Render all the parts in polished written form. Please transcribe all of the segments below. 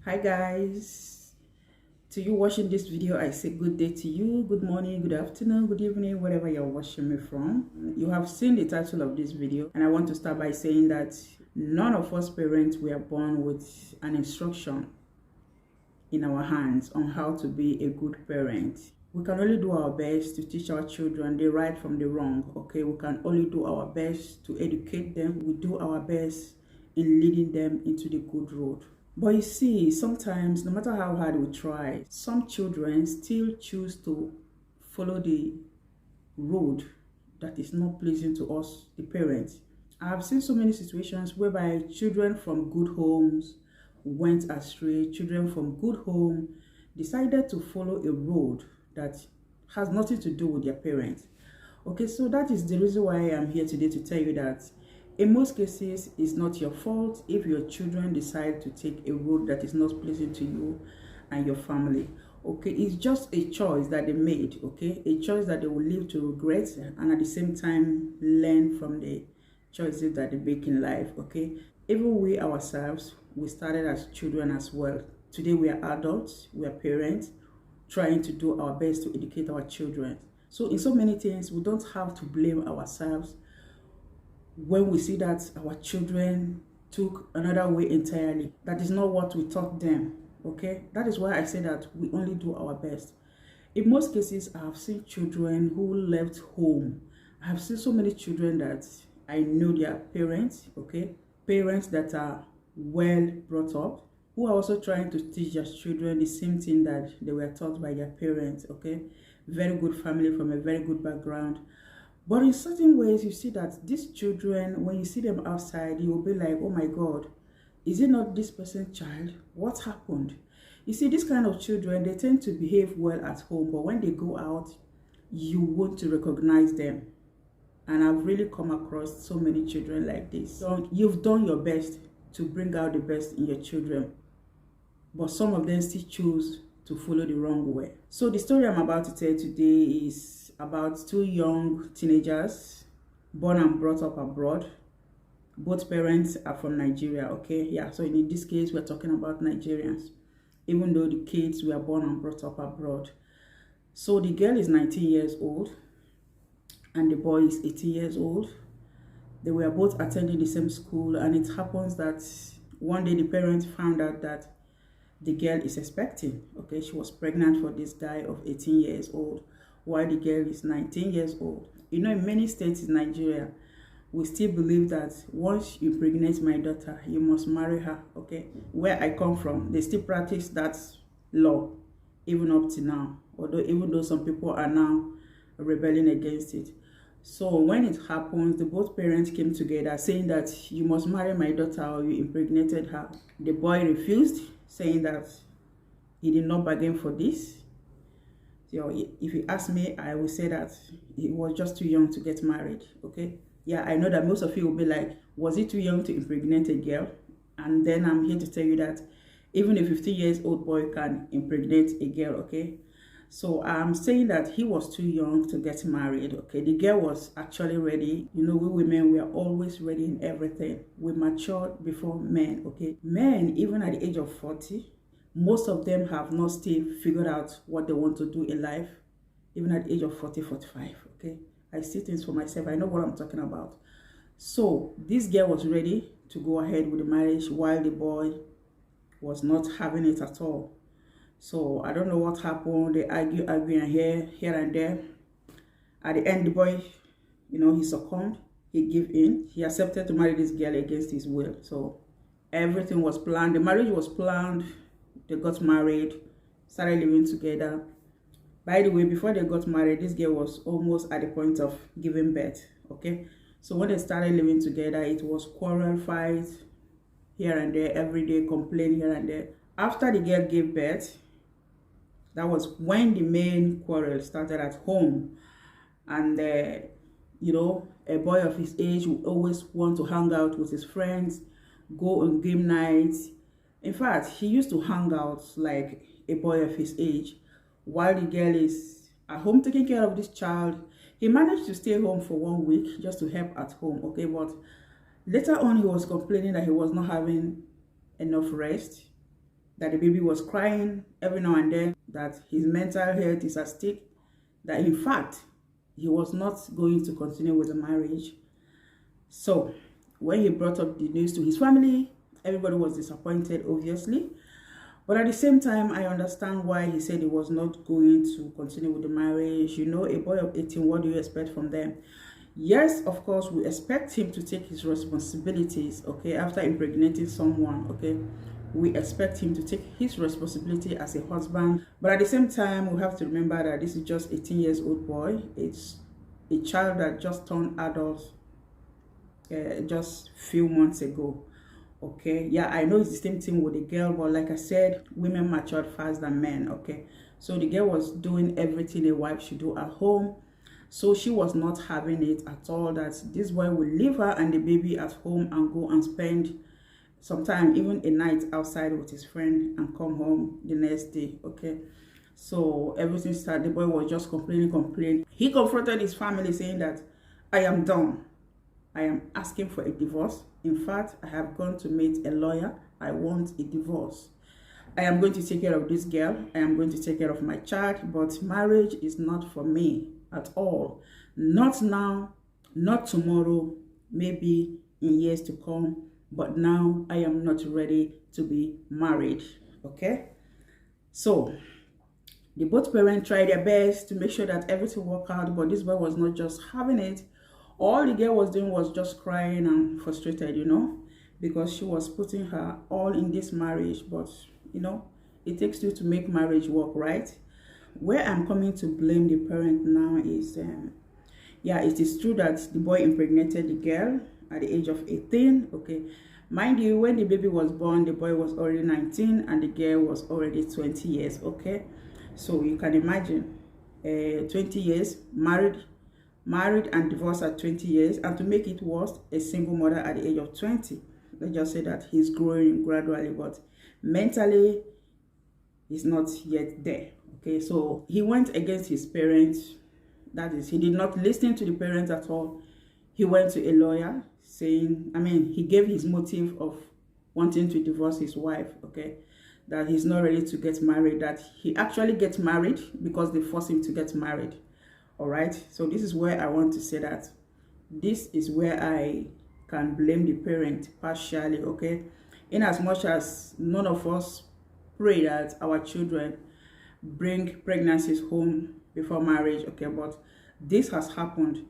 Hi guys, to you watching this video, I say good day to you, good morning, good afternoon, good evening, wherever you're watching me from. You have seen the title of this video, and I want to start by saying that none of us parents were born with an instruction in our hands on how to be a good parent. We can only do our best to teach our children the right from the wrong, okay? We can only do our best to educate them. We do our best in leading them into the good road. But you see, sometimes, no matter how hard we try, some children still choose to follow the road that is not pleasing to us, the parents. I have seen so many situations whereby children from good homes went astray. Children from good home decided to follow a road that has nothing to do with their parents. Okay, so that is the reason why I'm here today to tell you that in most cases, it's not your fault if your children decide to take a road that is not pleasing to you and your family. Okay, it's just a choice that they made, okay? A choice that they will live to regret and at the same time learn from the choices that they make in life, okay? Even we ourselves, we started as children as well. Today we are adults, we are parents, trying to do our best to educate our children. So in so many things, we don't have to blame ourselves when we see that our children took another way entirely. That is not what we taught them, okay? That is why I say that we only do our best. In most cases, I have seen children who left home. I have seen so many children that I know their parents, okay? Parents that are well brought up, who are also trying to teach their children the same thing that they were taught by their parents, okay? Very good family from a very good background. But in certain ways, you see that these children, when you see them outside, you will be like, oh my God, is it not this person's child? What happened? You see, this kind of children, they tend to behave well at home, but when they go out, you want to recognize them. And I've really come across so many children like this. So you've done your best to bring out the best in your children, but some of them still choose to follow the wrong way. So the story I'm about to tell today is about two young teenagers born and brought up abroad. Both parents are from Nigeria, okay? Yeah, so in this case, we're talking about Nigerians, even though the kids were born and brought up abroad. So the girl is 19 years old and the boy is 18 years old. They were both attending the same school, and it happens that one day the parents found out that the girl is expecting, okay? She was pregnant for this guy of 18 years old, while the girl is 19 years old. You know, in many states in Nigeria, we still believe that once you impregnate my daughter, you must marry her, okay? Where I come from, they still practice that law, even up to now, even though some people are now rebelling against it. So when it happens, the both parents came together saying that you must marry my daughter or you impregnated her. The boy refused, saying that he did not bargain for this. So if you ask me, I will say that he was just too young to get married, okay? Yeah, I know that most of you will be like, was he too young to impregnate a girl? And then I'm here to tell you that even a 15 years old boy can impregnate a girl, okay? So I'm saying that he was too young to get married, okay? The girl was actually ready. You know, we women, we are always ready in everything. We mature before men, okay? Men, even at the age of 40, most of them have not still figured out what they want to do in life, even at the age of 40, 45, okay? I see things for myself. I know what I'm talking about. So this girl was ready to go ahead with the marriage while the boy was not having it at all. So I don't know what happened. They arguing here and there. At the end, the boy, you know, he succumbed. He gave in. He accepted to marry this girl against his will. So everything was planned. The marriage was planned. They got married, started living together. By the way, before they got married, this girl was almost at the point of giving birth, okay? So when they started living together, it was quarrel, fight here and there, every day, complain here and there. After the girl gave birth, that was when the main quarrel started at home. And, you know, a boy of his age would always want to hang out with his friends, go on game nights. In fact, he used to hang out like a boy of his age, while the girl is at home taking care of this child. He managed to stay home for 1 week just to help at home, okay? But later on, he was complaining that he was not having enough rest. that the baby was crying every now and then, that his mental health is at stake, that in fact, he was not going to continue with the marriage. So when he brought up the news to his family, everybody was disappointed, obviously. But at the same time, I understand why he said he was not going to continue with the marriage. You know, a boy of 18, what do you expect from them? Yes, of course, we expect him to take his responsibilities, okay, after impregnating someone, okay. We expect him to take his responsibility as a husband. But at the same time, we have to remember that this is just 18 years old boy. It's a child that just turned adult just few months ago. Okay, yeah, I know it's the same thing with the girl, but like I said, women matured faster than men. Okay, so the girl was doing everything a wife should do at home, so she was not having it at all that this boy will leave her and the baby at home and go and spend sometime even a night outside with his friend and come home the next day. Okay, so everything started. The boy was just complaining. He confronted his family saying that I am done, I am asking for a divorce. In fact, I have gone to meet a lawyer. I want a divorce. I am going to take care of this girl. I am going to take care of my child, but marriage is not for me at all. Not now, not tomorrow, maybe in years to come, but now I am not ready to be married. Okay? So, the both parents tried their best to make sure that everything worked out, but this boy was not just having it. All the girl was doing was just crying and frustrated, you know, because she was putting her all in this marriage. But, you know, it takes two to make marriage work, right? Where I'm coming to blame the parent now is, yeah, it is true that the boy impregnated the girl at the age of 18, okay. Mind you, when the baby was born, the boy was already 19 and the girl was already 20 years, okay. So you can imagine, 20 years, married and divorced at 20 years, and to make it worse, a single mother at the age of 20. Let's just say that he's growing gradually, but mentally he's not yet there. Okay, so he went against his parents. That is, he did not listen to the parents at all. He went to a lawyer saying, he gave his motive of wanting to divorce his wife, okay, that he's not ready to get married, that he actually gets married because they force him to get married. All right, so this is where I want to say that this is where I can blame the parent partially, okay, in as much as none of us pray that our children bring pregnancies home before marriage, okay, but this has happened.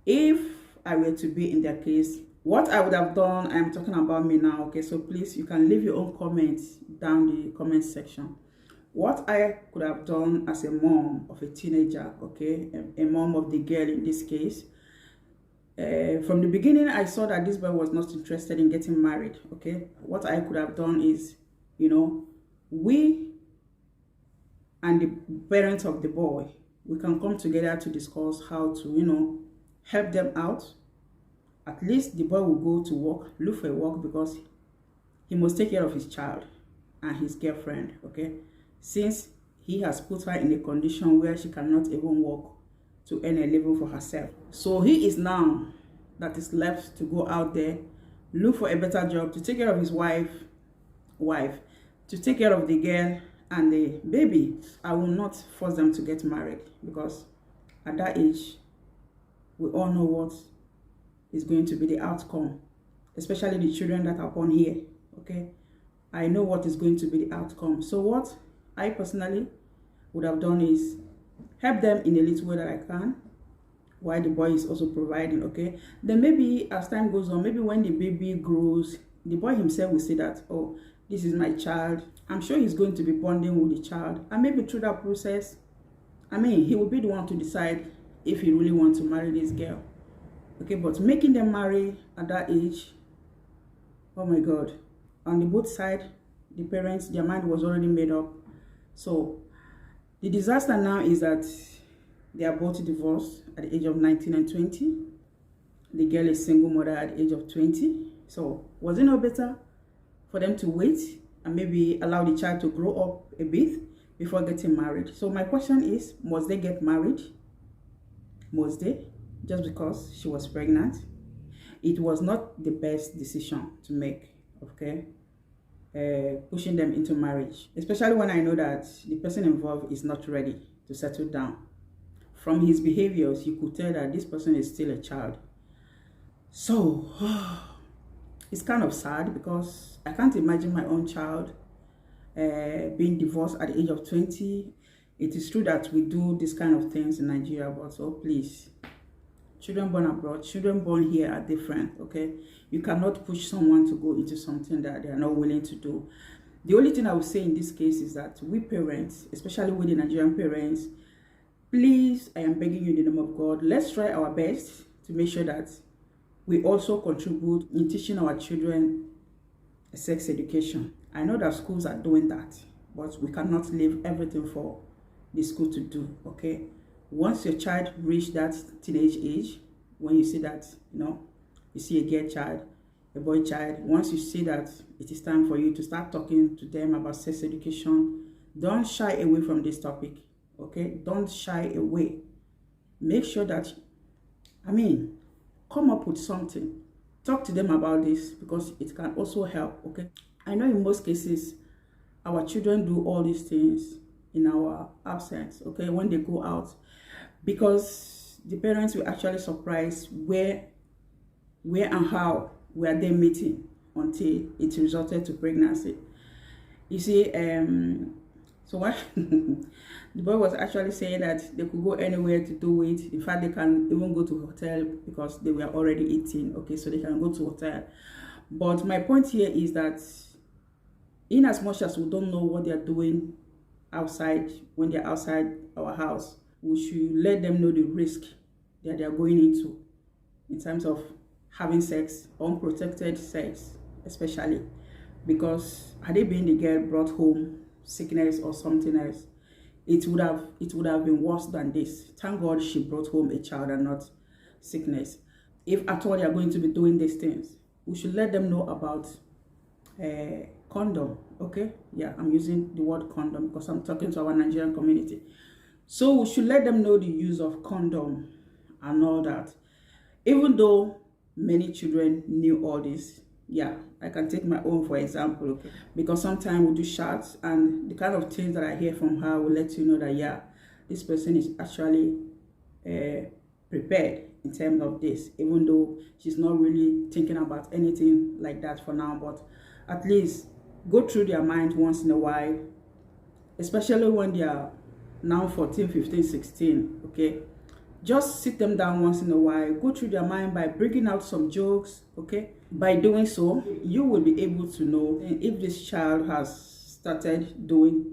If I were to be in their case, what I would have done, I'm talking about me now, okay, so please, you can leave your own comments down the comment section. What I could have done as a mom of a teenager, okay, a mom of the girl in this case, from the beginning, I saw that this boy was not interested in getting married, okay. What I could have done is, you know, we and the parents of the boy, we can come together to discuss how to, you know, help them out. At least the boy will go to work, look for a work, because he must take care of his child and his girlfriend, okay, since he has put her in a condition where she cannot even work to earn a living for herself. So he is now that is left to go out there, look for a better job, to take care of his wife, to take care of the girl and the baby. I will not force them to get married, because at that age, we all know what is going to be the outcome, especially the children that are born here, okay. I know what is going to be the outcome. So what I personally would have done is help them in a little way that I can, while the boy is also providing, okay. Then maybe as time goes on, maybe when the baby grows, the boy himself will say that, oh, this is my child. I'm sure he's going to be bonding with the child, and maybe through that process, he will be the one to decide if he really wants to marry this girl, okay. But making them marry at that age, oh my God, on the both sides, the parents, their mind was already made up. So the disaster now is that they are both divorced at the age of 19 and 20. The girl is single mother at the age of 20. So was it no better for them to wait and maybe allow the child to grow up a bit before getting married? So my question is, must they get married? Must they? Just because she was pregnant? It was not the best decision to make, okay? pushing them into marriage, especially when I know that the person involved is not ready to settle down. From his behaviors, you could tell that this person is still a child. So it's kind of sad because I can't imagine my own child being divorced at the age of 20. It is true that we do this kind of things in Nigeria, but so please, children born abroad, children born here are different, okay? You cannot push someone to go into something that they are not willing to do. The only thing I would say in this case is that we parents, especially with the Nigerian parents, please, I am begging you in the name of God, let's try our best to make sure that we also contribute in teaching our children sex education. I know that schools are doing that, but we cannot leave everything for the school to do, okay? Once your child reach that teenage age, when you see that, you see a girl child, a boy child, once you see that it is time for you to start talking to them about sex education, don't shy away from this topic, okay? Don't shy away. Make sure that, come up with something. Talk to them about this because it can also help, okay? I know in most cases, our children do all these things in our absence, okay, when they go out, because the parents will actually surprise where and how were they meeting until it resulted to pregnancy. You see, so what the boy was actually saying that they could go anywhere to do it. In fact, they can even go to hotel because they were already 18, okay, so they can go to hotel. But my point here is that in as much as we don't know what they're doing outside, when they're outside our house, we should let them know the risk that they're going into in terms of having sex, unprotected sex especially, because had it been the girl brought home sickness or something else, it would have been worse than this. Thank God she brought home a child and not sickness. If at all they are going to be doing these things, we should let them know about condom, okay? Yeah, I'm using the word condom because I'm talking to our Nigerian community. So we should let them know the use of condom and all that. Even though many children knew all this, yeah, I can take my own for example, okay? Because sometimes we do chats and the kind of things that I hear from her will let you know that, yeah, this person is actually prepared in terms of this, even though she's not really thinking about anything like that for now, but at least go through their mind once in a while, especially when they are now 14, 15, 16, okay? Just sit them down once in a while, go through their mind by bringing out some jokes, okay? By doing so, you will be able to know if this child has started doing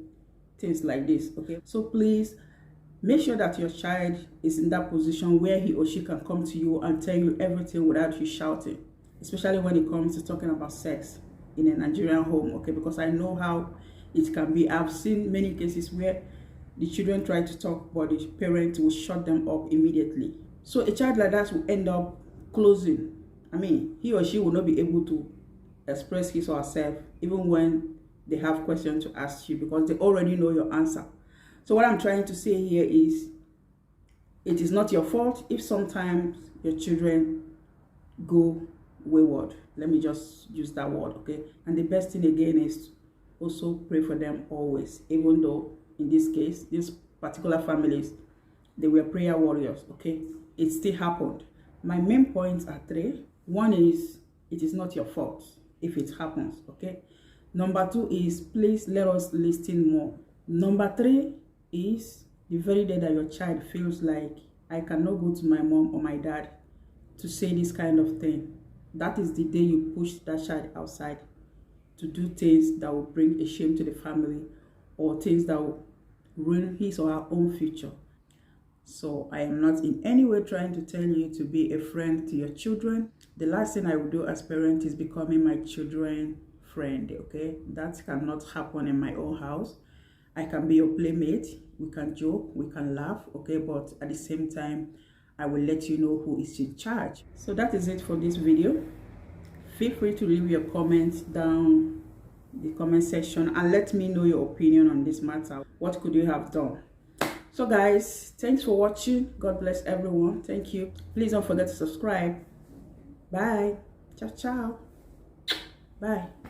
things like this, okay? So please, make sure that your child is in that position where he or she can come to you and tell you everything without you shouting, especially when it comes to talking about sex in a Nigerian home, okay? Because I know how it can be. I've seen many cases where the children try to talk, but the parent will shut them up immediately. So a child like that will end up closing. He or she will not be able to express his or herself even when they have questions to ask you because they already know your answer. So what I'm trying to say here is, it is not your fault if sometimes your children go wayward. Let me just use that word, okay? And the best thing again is also pray for them always, even though in this case, these particular families, they were prayer warriors, okay? It still happened. My main points are 3. One is, it is not your fault if it happens, okay? Number 2 is, please let us listen more. Number 3 is, the very day that your child feels like, I cannot go to my mom or my dad to say this kind of thing, that is the day you push that child outside to do things that will bring a shame to the family or things that will ruin his or her own future. So I am not in any way trying to tell you to be a friend to your children. The last thing I will do as parent is becoming my children's friend, okay? That cannot happen in my own house. I can be your playmate, we can joke, we can laugh, okay? But at the same time, I will let you know who is in charge. So that is it for this video. Feel free to leave your comments down the comment section and let me know your opinion on this matter. What could you have done? So guys, thanks for watching. God bless everyone. Thank you. Please don't forget to subscribe. Bye. Ciao, ciao. Bye.